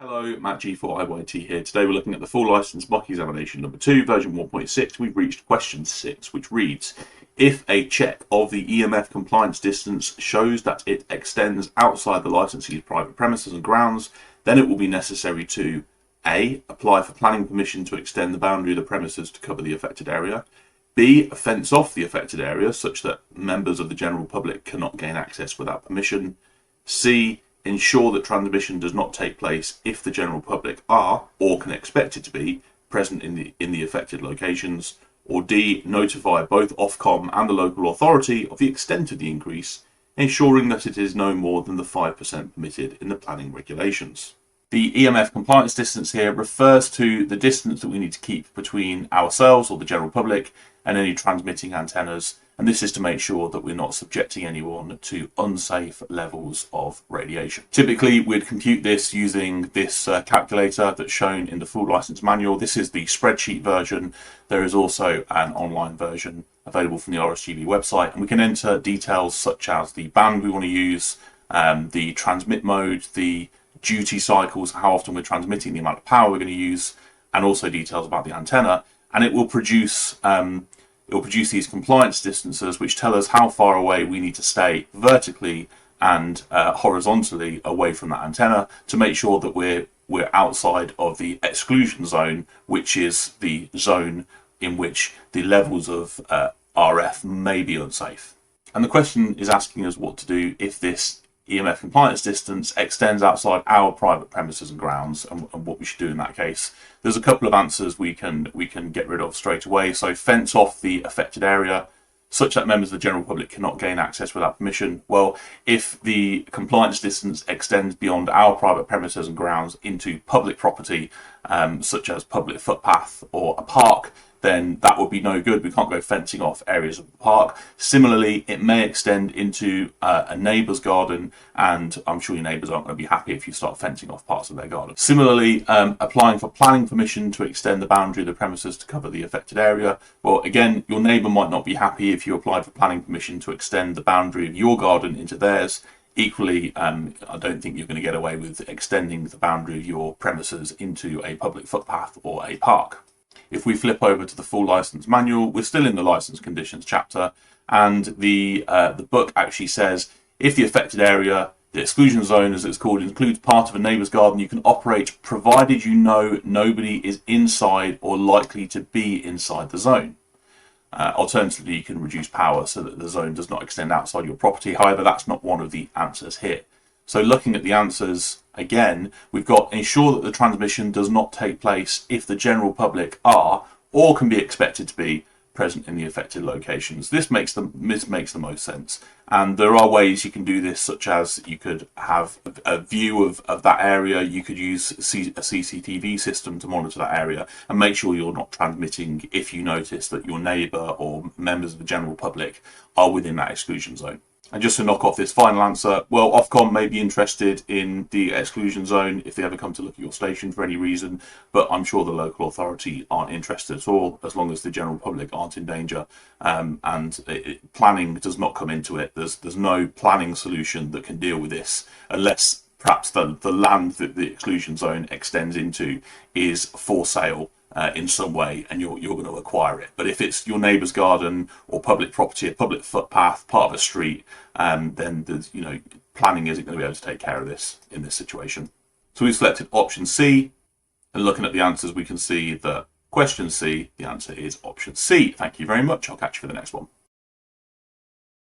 Hello, Matt G4IYT here. Today we're looking at the full license mock examination number 2, version 1.6. We've reached question 6, which reads, if a check of the EMF compliance distance shows that it extends outside the licensee's private premises and grounds, then it will be necessary to A. Apply for planning permission to extend the boundary of the premises to cover the affected area. B. Fence off the affected area such that members of the general public cannot gain access without permission. C. Ensure that transmission does not take place if the general public are, or can expect it to be, present in the affected locations. Or D. Notify both Ofcom and the local authority of the extent of the increase, ensuring that it is no more than the 5% permitted in the planning regulations. The EMF compliance distance here refers to the distance that we need to keep between ourselves or the general public and any transmitting antennas, and this is to make sure that we're not subjecting anyone to unsafe levels of radiation. Typically, we'd compute this using this calculator that's shown in the full license manual. This is the spreadsheet version. There is also an online version available from the RSGB website, and we can enter details such as the band we want to use, the transmit mode, the duty cycles, how often we're transmitting, the amount of power we're going to use, and also details about the antenna. And it will produce these compliance distances which tell us how far away we need to stay vertically and horizontally away from that antenna to make sure that we're outside of the exclusion zone, which is the zone in which the levels of RF may be unsafe. And the question is asking us what to do if this EMF compliance distance extends outside our private premises and grounds, and what we should do in that case. There's a couple of answers we can get rid of straight away. So fence off the affected area such that members of the general public cannot gain access without permission. Well, if the compliance distance extends beyond our private premises and grounds into public property, such as public footpath or a park, then that would be no good. We can't go fencing off areas of the park. Similarly, it may extend into a neighbour's garden, and I'm sure your neighbours aren't going to be happy if you start fencing off parts of their garden. Similarly, applying for planning permission to extend the boundary of the premises to cover the affected area. Well, again, your neighbour might not be happy if you applied for planning permission to extend the boundary of your garden into theirs. Equally, I don't think you're going to get away with extending the boundary of your premises into a public footpath or a park. If we flip over to the full license manual, we're still in the license conditions chapter, and the book actually says if the affected area, the exclusion zone as it's called, includes part of a neighbour's garden, you can operate provided you know nobody is inside or likely to be inside the zone. Alternatively, you can reduce power so that the zone does not extend outside your property. However, that's not one of the answers here. So looking at the answers again, we've got ensure that the transmission does not take place if the general public are or can be expected to be present in the affected locations. This makes the most sense. And there are ways you can do this, such as you could have a view of that area. You could use a CCTV system to monitor that area and make sure you're not transmitting if you notice that your neighbour or members of the general public are within that exclusion zone. And just to knock off this final answer, well, Ofcom may be interested in the exclusion zone if they ever come to look at your station for any reason, but I'm sure the local authority aren't interested at all as long as the general public aren't in danger. Planning does not come into it. There's no planning solution that can deal with this unless perhaps the land that the exclusion zone extends into is for sale in some way, and you're going to acquire it. But if it's your neighbour's garden or public property, a public footpath, part of a street, then there's, planning isn't going to be able to take care of this in this situation. So we've selected option C, and looking at the answers, we can see that question C, the answer is option C. Thank you very much. I'll catch you for the next one.